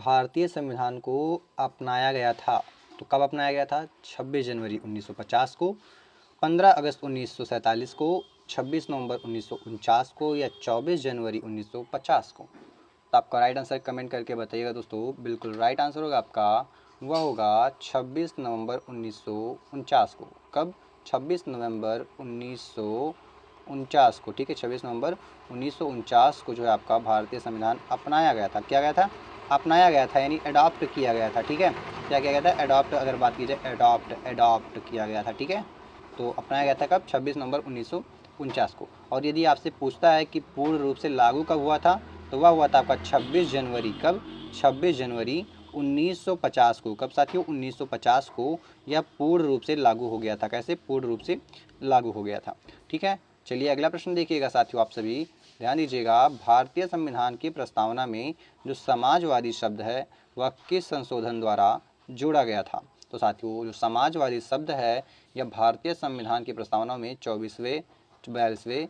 भारतीय संविधान को अपनाया गया था? तो कब अपनाया गया था? 26 जनवरी 1950 को, 15 अगस्त 1947 को, 26 नवंबर 1949 को या 24 जनवरी 1950 को? तो आपका राइट आंसर कमेंट करके बताइएगा दोस्तों। बिल्कुल राइट आंसर होगा आपका, वह होगा 26 नवंबर 1949 को। कब? 26 नवंबर 1949 को। ठीक है, 26 नवंबर 1949 को जो है आपका भारतीय संविधान अपनाया गया था। क्या गया था? अपनाया गया था, यानी अडॉप्ट किया गया था। ठीक है, क्या किया गया था? अडॉप्ट। अगर बात की जाए अडॉप्ट किया गया था। ठीक है, तो अपनाया गया था कब? 26 नवंबर 1949 को। और यदि आपसे पूछता है कि पूर्ण रूप से लागू कब हुआ था, तो वह हुआ था आपका 26 जनवरी। कब? 26 जनवरी 1950 को। कब साथियों? 1950 को यह पूर्ण रूप से लागू हो गया था। कैसे पूर्ण रूप से लागू हो गया था? ठीक है, चलिए अगला प्रश्न देखिएगा साथियों। आप सभी ध्यान दीजिएगा। भारतीय संविधान की प्रस्तावना में जो समाजवादी शब्द है वह किस संशोधन द्वारा जोड़ा गया था? तो साथियों, जो समाजवादी शब्द है यह भारतीय संविधान की प्रस्तावना में 24वें, 42वें,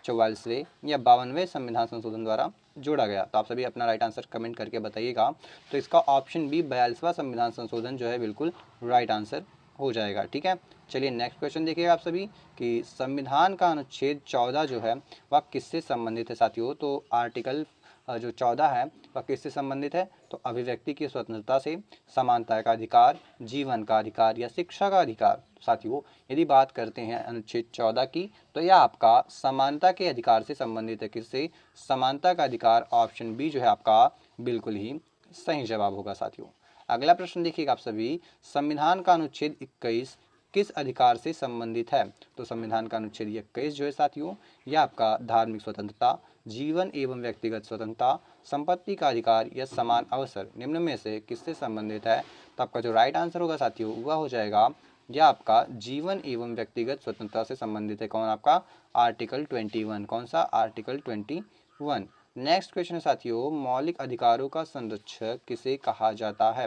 44वें या 52वें संविधान संशोधन द्वारा जोड़ा गया। तो आप सभी अपना राइट आंसर कमेंट करके बताइएगा। तो इसका ऑप्शन बी 42वां संविधान संशोधन जो है बिल्कुल राइट आंसर हो जाएगा। ठीक है, चलिए नेक्स्ट क्वेश्चन देखिएगा आप सभी कि संविधान का अनुच्छेद 14 जो है वह किससे संबंधित है साथियों? तो आर्टिकल जो 14 है वह किससे संबंधित है? तो अभिव्यक्ति की स्वतंत्रता से, समानता का अधिकार, जीवन का अधिकार या शिक्षा का अधिकार। साथियों, यदि बात करते हैं अनुच्छेद 14 की, तो यह आपका समानता के अधिकार से संबंधित है। किससे? समानता का अधिकार। ऑप्शन बी जो है आपका बिल्कुल ही सही जवाब होगा साथियों। अगला प्रश्न देखिएगा आप सभी। संविधान का अनुच्छेद 21 किस अधिकार से संबंधित है? तो संविधान का अनुच्छेद 21 जो है साथियों यह आपका धार्मिक स्वतंत्रता, जीवन एवं व्यक्तिगत स्वतंत्रता, संपत्ति का अधिकार या समान अवसर निम्न में से किससे संबंधित है? तो आपका जो राइट आंसर होगा साथियों वह हो जाएगा, यह आपका जीवन एवं व्यक्तिगत स्वतंत्रता से संबंधित है। कौन? आपका आर्टिकल 21। कौन सा? आर्टिकल 21। नेक्स्ट क्वेश्चन है साथियों, मौलिक अधिकारों का संरक्षक किसे कहा जाता है?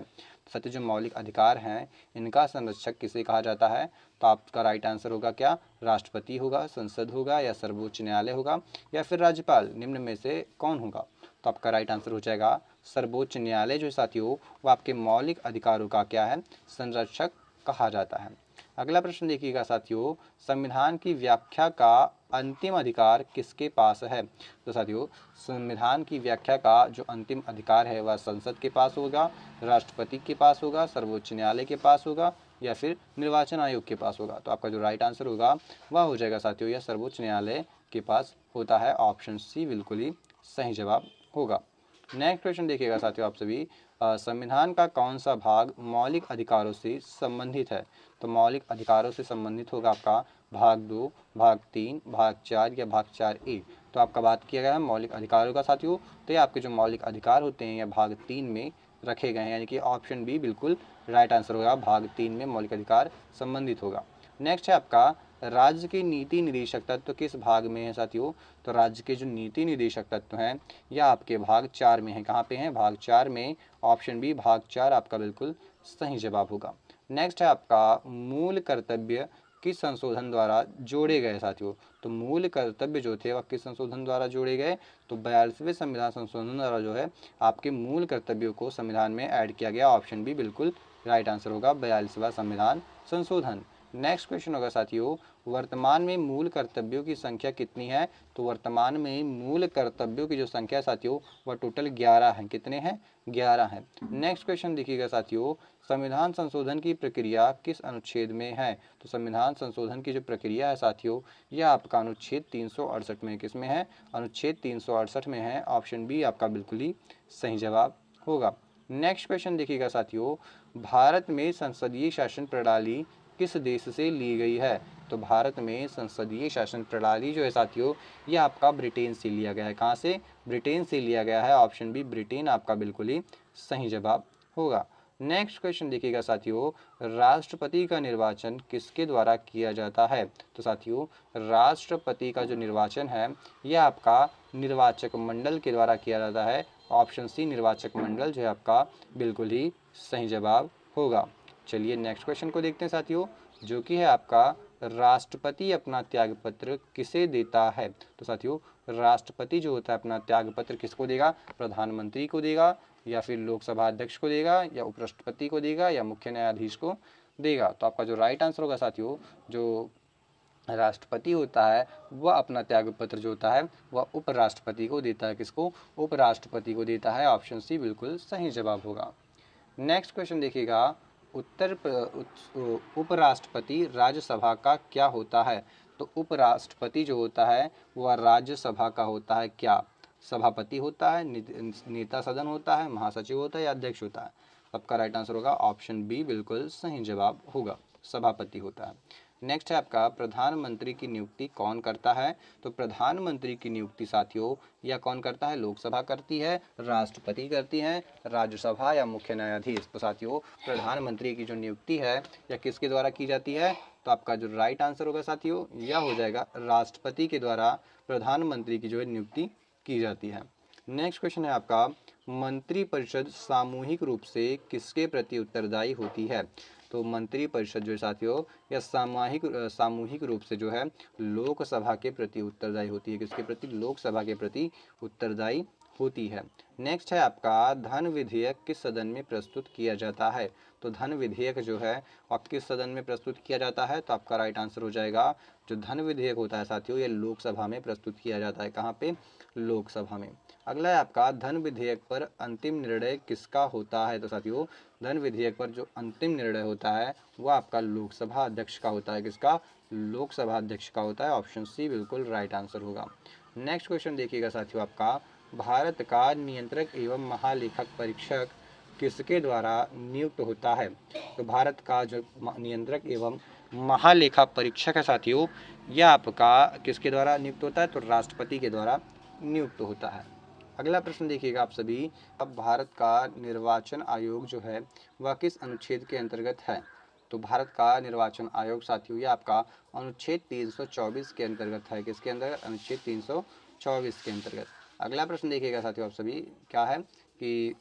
साथियों, जो मौलिक अधिकार हैं इनका संरक्षक किसे कहा जाता है? तो आपका राइट आंसर होगा क्या? राष्ट्रपति होगा, संसद होगा या सर्वोच्च न्यायालय होगा या फिर राज्यपाल। निम्न में से कौन होगा? तो आपका राइट आंसर हो जाएगा सर्वोच्च न्यायालय जो साथियों वो आपके मौलिक अधिकारों का क्या है? संरक्षक कहा जाता है। अगला प्रश्न देखिएगा साथियों, संविधान की व्याख्या का अंतिम अधिकार किसके पास है? तो साथियों, संविधान की व्याख्या का जो अंतिम अधिकार है वह संसद के पास होगा, राष्ट्रपति के पास होगा, सर्वोच्च न्यायालय के पास होगा या फिर निर्वाचन आयोग के पास होगा। तो आपका जो राइट आंसर होगा वह हो जाएगा साथियों, यह सर्वोच्च न्यायालय के पास होता है। ऑप्शन सी बिल्कुल ही सही जवाब होगा। नेक्स्ट क्वेश्चन देखिएगा साथियों आप सभी, संविधान का कौन सा भाग मौलिक अधिकारों से संबंधित है? तो मौलिक अधिकारों से संबंधित होगा आपका भाग 2, भाग 3, भाग 4 या भाग 4A। तो आपका बात किया गया है मौलिक अधिकारों का साथियों, तो ये आपके जो मौलिक अधिकार होते हैं यह भाग 3 में रखे गए हैं, यानी कि ऑप्शन बी बिल्कुल राइट आंसर होगा। भाग 3 में मौलिक अधिकार संबंधित होगा। नेक्स्ट है आपका, राज्य के नीति निदेशक तत्व किस भाग में है साथियों? तो राज्य के जो नीति निदेशक तत्व हैं यह आपके भाग 4 में है। कहाँ पे हैं? भाग 4 में। ऑप्शन बी भाग 4 आपका बिल्कुल सही जवाब होगा। नेक्स्ट है आपका, मूल कर्तव्य किस संशोधन द्वारा जोड़े गए साथियों? तो मूल कर्तव्य जो थे वह किस संशोधन द्वारा जोड़े गए? तो 42वें संविधान संशोधन द्वारा जो है आपके मूल कर्तव्यों को संविधान में ऐड किया गया। ऑप्शन बी बिल्कुल राइट आंसर होगा, 42वां संविधान संशोधन। नेक्स्ट क्वेश्चन होगा साथियों, वर्तमान में मूल कर्तव्यों की संख्या कितनी है? तो वर्तमान में मूल कर्तव्यों की जो संख्या साथियों वह टोटल 11 है। कितने हैं? 11 है। नेक्स्ट क्वेश्चन देखिएगा साथियों, संविधान संशोधन की प्रक्रिया किस अनुच्छेद में है? तो संविधान संशोधन की जो प्रक्रिया है साथियों यह आपका अनुच्छेद 368 में। किस में है? अनुच्छेद 368 में है। ऑप्शन बी आपका बिल्कुल ही सही जवाब होगा। नेक्स्ट क्वेश्चन देखिएगा साथियों, भारत में संसदीय शासन प्रणाली किस देश से ली गई है? तो भारत में संसदीय शासन प्रणाली जो है साथियों ये आपका ब्रिटेन से लिया गया है। कहाँ से? ब्रिटेन से लिया गया है। ऑप्शन बी ब्रिटेन आपका बिल्कुल ही सही जवाब होगा। नेक्स्ट क्वेश्चन देखिएगा साथियों, राष्ट्रपति का निर्वाचन किसके द्वारा किया जाता है? तो साथियों, राष्ट्रपति का जो निर्वाचन है यह आपका निर्वाचक मंडल के द्वारा किया जाता है। ऑप्शन सी निर्वाचक मंडल जो है आपका बिल्कुल ही सही जवाब होगा। चलिए नेक्स्ट क्वेश्चन को देखते हैं साथियों, जो कि है आपका, राष्ट्रपति अपना त्यागपत्र किसे देता है? तो साथियों, राष्ट्रपति जो होता है अपना त्यागपत्र किसको देगा? प्रधानमंत्री को देगा, या फिर लोकसभा अध्यक्ष को देगा, या उपराष्ट्रपति को देगा, या मुख्य न्यायाधीश को देगा। तो आपका जो राइट आंसर होगा साथियों, जो राष्ट्रपति होता है वह अपना त्यागपत्र जो होता है वह उपराष्ट्रपति को देता है। किसको? उपराष्ट्रपति को देता है। ऑप्शन सी बिल्कुल सही जवाब होगा। नेक्स्ट क्वेश्चन देखिएगा, उपराष्ट्रपति राज्यसभा का क्या होता है? तो उपराष्ट्रपति जो होता है वह राज्यसभा का होता है क्या? सभापति होता है, नेता सदन होता है, महासचिव होता है, या अध्यक्ष होता है? आपका राइट आंसर होगा ऑप्शन बी बिल्कुल सही जवाब होगा, सभापति होता है। नेक्स्ट है आपका, प्रधानमंत्री की नियुक्ति कौन करता है? तो प्रधानमंत्री की नियुक्ति साथियों या कौन करता है? लोकसभा करती है, राष्ट्रपति करती है, राज्यसभा या मुख्य न्यायाधीश? तो साथियों प्रधानमंत्री की जो नियुक्ति है या किसके द्वारा की जाती है? तो आपका जो राइट आंसर होगा साथियों यह हो जाएगा राष्ट्रपति के द्वारा प्रधानमंत्री की जो है नियुक्ति की जाती है। नेक्स्ट क्वेश्चन है आपका, मंत्रिपरिषद सामूहिक रूप से किसके प्रति उत्तरदायी होती है? तो मंत्री परिषद जो है साथियों यह सामूहिक रूप से जो है लोकसभा के प्रति उत्तरदायी होती है। किसके प्रति? लोकसभा के प्रति उत्तरदायी होती है। नेक्स्ट है आपका, धन विधेयक किस सदन में प्रस्तुत किया जाता है? तो धन विधेयक जो है और किस सदन में प्रस्तुत किया जाता है? तो आपका राइट आंसर हो जाएगा, जो धन विधेयक होता है साथियों ये लोकसभा में प्रस्तुत किया जाता है। कहाँ पे? लोकसभा में। अगला है आपका, धन विधेयक पर अंतिम निर्णय किसका होता है? तो साथियों धन विधेयक पर जो अंतिम निर्णय होता है वह आपका लोकसभा अध्यक्ष का होता है। किसका? लोकसभा अध्यक्ष का होता है। ऑप्शन सी बिल्कुल राइट आंसर होगा। नेक्स्ट क्वेश्चन देखिएगा साथियों आपका, भारत का नियंत्रक एवं महालेखक परीक्षक किसके द्वारा नियुक्त होता है? तो भारत का जो नियंत्रक एवं महालेखा परीक्षक है साथियों यह आपका किसके द्वारा नियुक्त होता है? तो राष्ट्रपति के द्वारा नियुक्त होता है। अगला प्रश्न देखिएगा आप सभी, अब भारत का निर्वाचन आयोग जो है वह किस अनुच्छेद के अंतर्गत है? तो भारत का निर्वाचन आयोग साथियों ये आपका अनुच्छेद 324 के अंतर्गत है। किसके अंतर्गत? अनुच्छेद 324 के अंतर्गत। अगला प्रश्न देखिएगा साथियों आप सभी, क्या है कि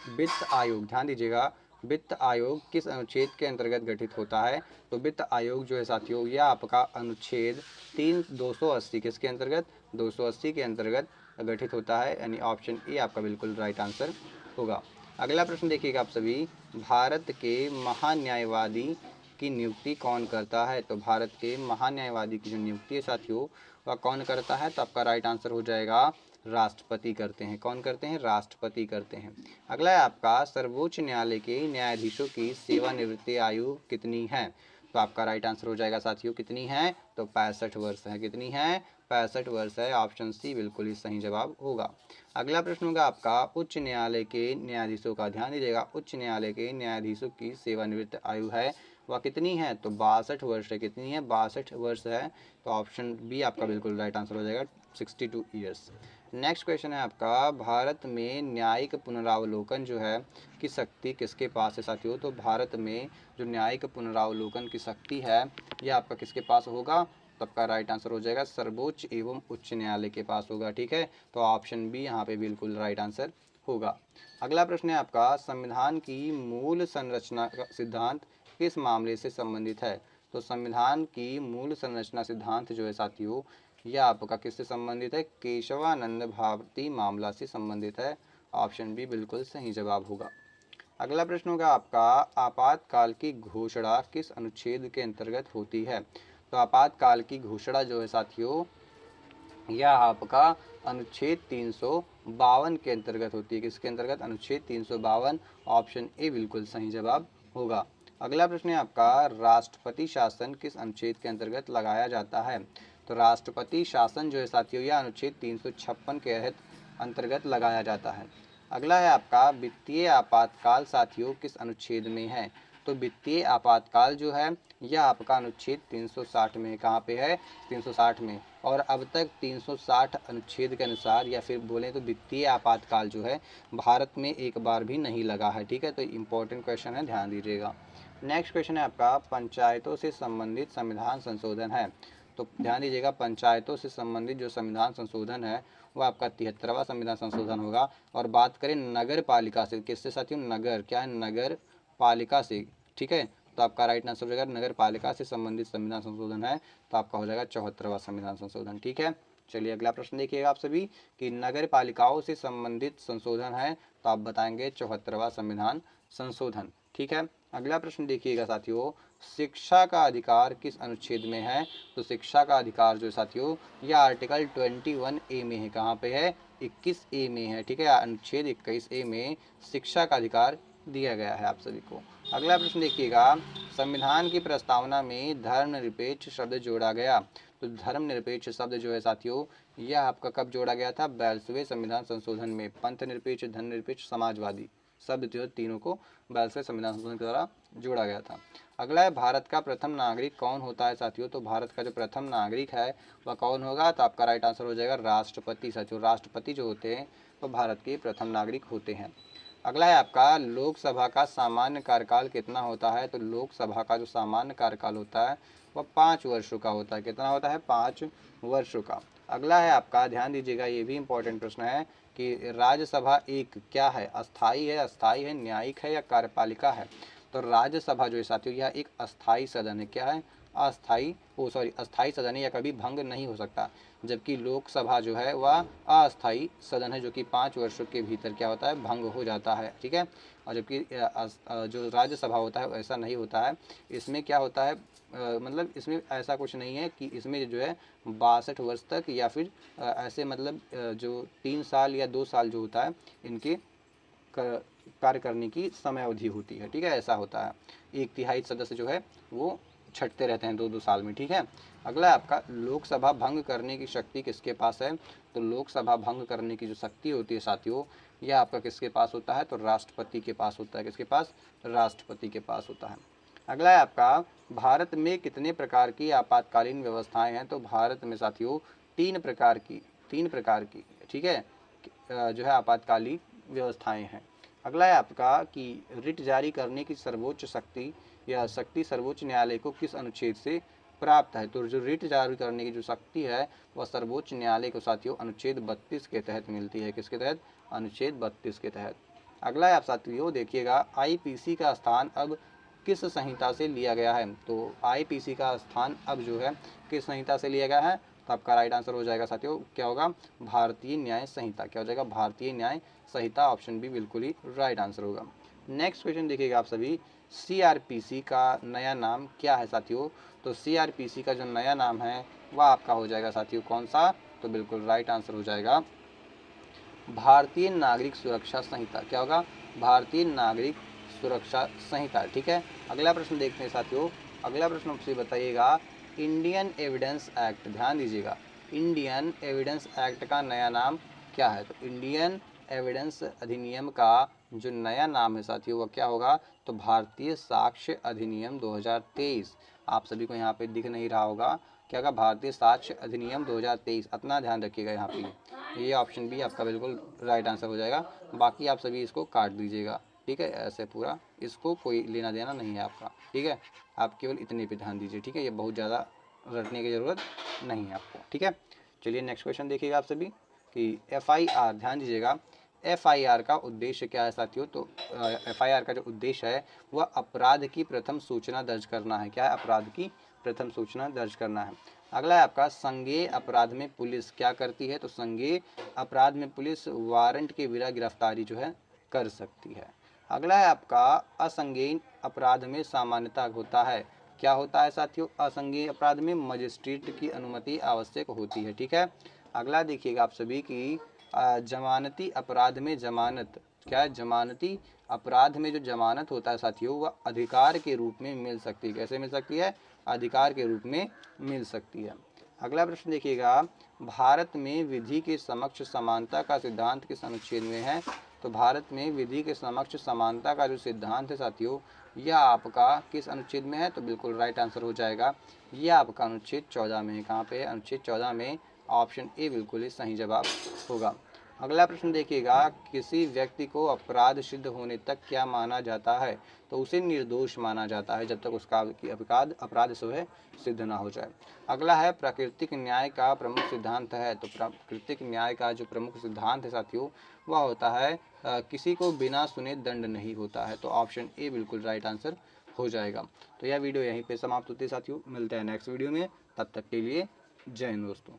वित्त आयोग, ध्यान दीजिएगा, वित्त आयोग किस अनुच्छेद के अंतर्गत गठित होता है? तो वित्त आयोग जो है साथियों यह आपका अनुच्छेद 280 किसके अंतर्गत? 280 के अंतर्गत गठित होता है, यानी ऑप्शन ए आपका बिल्कुल राइट आंसर होगा। अगला प्रश्न देखिएगा आप सभी, भारत के महान्यायवादी की नियुक्ति कौन करता है? तो भारत के महान्यायवादी की जो नियुक्ति है साथियों वह कौन करता है? तो आपका राइट आंसर हो जाएगा राष्ट्रपति करते हैं। कौन करते हैं? राष्ट्रपति करते हैं। अगला है आपका, सर्वोच्च न्यायालय के न्यायाधीशों की सेवानिवृत्ति आयु कितनी है? तो आपका राइट आंसर हो जाएगा साथियों कितनी है? तो 65 वर्ष है। कितनी है? 65 वर्ष है। ऑप्शन सी बिल्कुल ही सही जवाब होगा। अगला प्रश्न होगा आपका, उच्च न्यायालय के न्यायाधीशों का, ध्यान दीजिएगा, उच्च न्यायालय के न्यायाधीशों की सेवानिवृत्त आयु है वह कितनी है? तो 62 वर्ष है। कितनी है? 62 वर्ष है। तो ऑप्शन बी आपका बिल्कुल राइट आंसर हो जाएगा 62 ईयर्स। नेक्स्ट क्वेश्चन है आपका, भारत में न्यायिक पुनरावलोकन जो है की शक्ति किसके पास है साथियों? तो भारत में जो न्यायिक पुनरावलोकन की शक्ति है यह आपका किसके पास होगा? तो आपका राइट आंसर हो जाएगा सर्वोच्च एवं उच्च न्यायालय के पास होगा। ठीक है, तो ऑप्शन बी यहाँ पे बिल्कुल राइट आंसर होगा। अगला प्रश्न है आपका, संविधान की मूल संरचना का सिद्धांत किस मामले से संबंधित है? तो संविधान की मूल संरचना सिद्धांत जो है साथियों यह आपका किससे संबंधित है? केशवानंद भारती मामला से संबंधित है। ऑप्शन बी बिल्कुल सही जवाब होगा। अगला प्रश्न होगा आपका, आपातकाल की घोषणा किस अनुच्छेद के अंतर्गत होती है? तो आपातकाल की घोषणा जो है साथियों यह आपका अनुच्छेद 352 के अंतर्गत होती है। किसके अंतर्गत? अनुच्छेद 352। ऑप्शन ए बिल्कुल सही जवाब होगा। अगला प्रश्न है आपका, राष्ट्रपति शासन किस अनुच्छेद के अंतर्गत लगाया जाता है? तो राष्ट्रपति शासन जो है साथियों यह अनुच्छेद 356 के अंतर्गत लगाया जाता है। अगला है आपका, वित्तीय आपातकाल साथियों किस अनुच्छेद में है? तो वित्तीय आपातकाल जो है यह आपका अनुच्छेद 360 में, कहाँ पे है? 360 में। और अब तक 360 अनुच्छेद के अनुसार या फिर बोलें तो वित्तीय आपातकाल जो है भारत में एक बार भी नहीं लगा है। ठीक है, तो इम्पोर्टेंट क्वेश्चन है, ध्यान दीजिएगा। नेक्स्ट क्वेश्चन है आपका, पंचायतों से संबंधित संविधान संशोधन है। तो ध्यान दीजिएगा, पंचायतों से संबंधित जो संविधान संशोधन है वो आपका 73वां संविधान संशोधन होगा। और बात करें नगर पालिका से, किससे साथियों? नगर, क्या है? नगर पालिका से। ठीक है, तो आपका राइट आंसर हो जाएगा नगर पालिका से संबंधित संविधान संशोधन है, तो आपका हो जाएगा 74वां संविधान संशोधन। ठीक है, चलिए अगला प्रश्न देखिएगा आप सभी कि नगर पालिकाओं से संबंधित संशोधन है, तो आप बताएंगे 74वां संविधान संशोधन। ठीक है, अगला प्रश्न देखिएगा साथियों, शिक्षा का अधिकार किस अनुच्छेद में है? तो शिक्षा का अधिकार जो साथियों यह आर्टिकल 21A में है। कहाँ पे है? 21A में है। ठीक है, अनुच्छेद 21A में शिक्षा का अधिकार दिया गया है आप सभी को। अगला प्रश्न देखिएगा, संविधान की प्रस्तावना में धर्मनिरपेक्ष शब्द जोड़ा गया। तो धर्मनिरपेक्ष शब्द जो है साथियों यह आपका कब जोड़ा गया था? 42वें संविधान संशोधन में। पंथ निरपेक्ष, धर्मनिरपेक्ष, समाजवादी शब्द जो तीनों को 42वें संविधान संशोधन के द्वारा जोड़ा गया था। अगला है, भारत का प्रथम नागरिक कौन होता है साथियों? तो भारत का जो प्रथम नागरिक है वह कौन होगा? तो आपका राइट आंसर हो जाएगा राष्ट्रपति साथियों। राष्ट्रपति जो होते हैं वह भारत के प्रथम नागरिक होते हैं। अगला है आपका, लोकसभा का सामान्य कार्यकाल कितना होता है? तो लोकसभा का जो सामान्य कार्यकाल होता है वह 5 वर्षों का होता है। कितना होता है? 5 वर्षों का। अगला है आपका, ध्यान दीजिएगा, ये भी इंपॉर्टेंट प्रश्न है कि राज्यसभा एक क्या है? अस्थाई है, अस्थाई है, न्यायिक है या कार्यपालिका है? तो राज्यसभा जो है साथियों यह एक अस्थाई सदन है। क्या है? अस्थाई सदन है, या कभी भंग नहीं हो सकता। जबकि लोकसभा जो है वह अस्थाई सदन है, जो कि 5 वर्षों के भीतर क्या होता है? भंग हो जाता है। ठीक है, और जबकि जो राज्यसभा होता है ऐसा नहीं होता है। इसमें क्या होता है, मतलब इसमें ऐसा कुछ नहीं है कि इसमें जो है 62 वर्ष तक या फिर ऐसे मतलब जो 3 साल या 2 साल जो होता है इनके कार्य करने की समय अवधि होती है। ठीक है, ऐसा होता है। 1/3 सदस्य जो है वो छटते रहते हैं 2-2 साल में। ठीक है, अगला है आपका, लोकसभा भंग करने की शक्ति किसके पास है? तो लोकसभा भंग करने की जो शक्ति होती है साथियों यह आपका किसके पास होता है? तो राष्ट्रपति के पास होता है। किसके पास? राष्ट्रपति के पास होता है। अगला है आपका, भारत में कितने प्रकार की आपातकालीन व्यवस्थाएं हैं? तो भारत में साथियों 3 प्रकार की ठीक है जो है आपातकालीन व्यवस्थाएं हैं। अगला है आपका कि रिट जारी करने की सर्वोच्च शक्ति या शक्ति सर्वोच्च न्यायालय को किस अनुच्छेद से प्राप्त है? तो जो रिट जारी करने की जो शक्ति है वह सर्वोच्च न्यायालय को साथियों अनुच्छेद 32 के तहत मिलती है। किसके तहत? अनुच्छेद 32 के तहत। अगला है आप साथियों देखिएगा, आईपीसी का स्थान अब किस संहिता से लिया गया है? तो आईपीसी का स्थान अब जो है किस संहिता से लिया गया है? तो आपका राइट आंसर हो जाएगा साथियों, क्या होगा? भारतीय न्याय संहिता। क्या हो जाएगा? भारतीय न्याय संहिता। ऑप्शन बी बिल्कुल ही राइट आंसर होगा। नेक्स्ट क्वेश्चन देखिएगा आप सभी, सीआरपीसी का नया नाम क्या है साथियों? तो सीआरपीसी का जो नया नाम है वह आपका हो जाएगा साथियों कौन सा? तो बिल्कुल राइट आंसर हो जाएगा भारतीय नागरिक सुरक्षा संहिता। क्या होगा? भारतीय नागरिक सुरक्षा संहिता। ठीक है, अगला प्रश्न देखते हैं साथियों। अगला प्रश्न आपसे बताइएगा, इंडियन एविडेंस एक्ट, ध्यान दीजिएगा, इंडियन एविडेंस एक्ट का नया नाम क्या है? तो इंडियन एविडेंस अधिनियम का जो नया नाम है साथियों वह क्या होगा? तो भारतीय साक्ष्य अधिनियम 2023। आप सभी को यहाँ पे दिख नहीं रहा होगा, क्या होगा? भारतीय साक्ष्य अधिनियम 2023। अपना ध्यान रखिएगा यहाँ पे, ये ऑप्शन भी आपका बिल्कुल राइट आंसर हो जाएगा। बाकी आप सभी इसको काट दीजिएगा। ठीक है, ऐसे पूरा इसको कोई लेना देना नहीं है आपका। ठीक है, आप केवल इतने पे ध्यान दीजिए। ठीक है, ये बहुत ज़्यादा रटने की ज़रूरत नहीं है आपको। ठीक है, चलिए नेक्स्ट क्वेश्चन देखिएगा आप सभी कि एफआईआर, ध्यान दीजिएगा, एफआईआर का उद्देश्य क्या है साथियों? तो एफआईआर का जो उद्देश्य है वह अपराध की प्रथम सूचना दर्ज करना है। क्या है? अपराध की प्रथम सूचना दर्ज करना है। अगला है आपका, संज्ञेय अपराध में पुलिस क्या करती है? तो संज्ञेय अपराध में पुलिस वारंट के बिना गिरफ्तारी जो है कर सकती है। अगला है आपका, असंज्ञेय अपराध में सामान्यता होता है। क्या होता है साथियों? असंज्ञेय अपराध में मजिस्ट्रेट की अनुमति आवश्यक होती है। ठीक है, अगला देखिएगा आप सभी की जमानती अपराध में जमानत, क्या है? जमानती अपराध में जो जमानत होता है साथियों वह अधिकार के रूप में मिल सकती है। कैसे मिल सकती है? अधिकार के रूप में मिल सकती है। अगला प्रश्न देखिएगा, भारत में विधि के समक्ष समानता का सिद्धांत किस अनुच्छेद में है? तो भारत में विधि के समक्ष समानता का जो सिद्धांत है साथियों यह आपका किस अनुच्छेद में है? तो बिल्कुल राइट आंसर हो जाएगा, यह आपका अनुच्छेद 14 में है। कहाँ पे है? अनुच्छेद 14 में। ऑप्शन ए बिल्कुल ही सही जवाब होगा। अगला प्रश्न देखिएगा, किसी व्यक्ति को अपराध सिद्ध होने तक क्या माना जाता है? तो उसे निर्दोष माना जाता है जब तक उसका अपराध जो है सिद्ध ना हो जाए। अगला है, प्राकृतिक न्याय का प्रमुख सिद्धांत है। तो प्राकृतिक न्याय का जो प्रमुख सिद्धांत है साथियों वह होता है किसी को बिना सुने दंड नहीं होता है। तो ऑप्शन ए बिल्कुल राइट आंसर हो जाएगा। तो यह वीडियो यहीं पे समाप्त होती है साथियों, मिलते हैं नेक्स्ट वीडियो में, तब तक के लिए जय हिंद दोस्तों।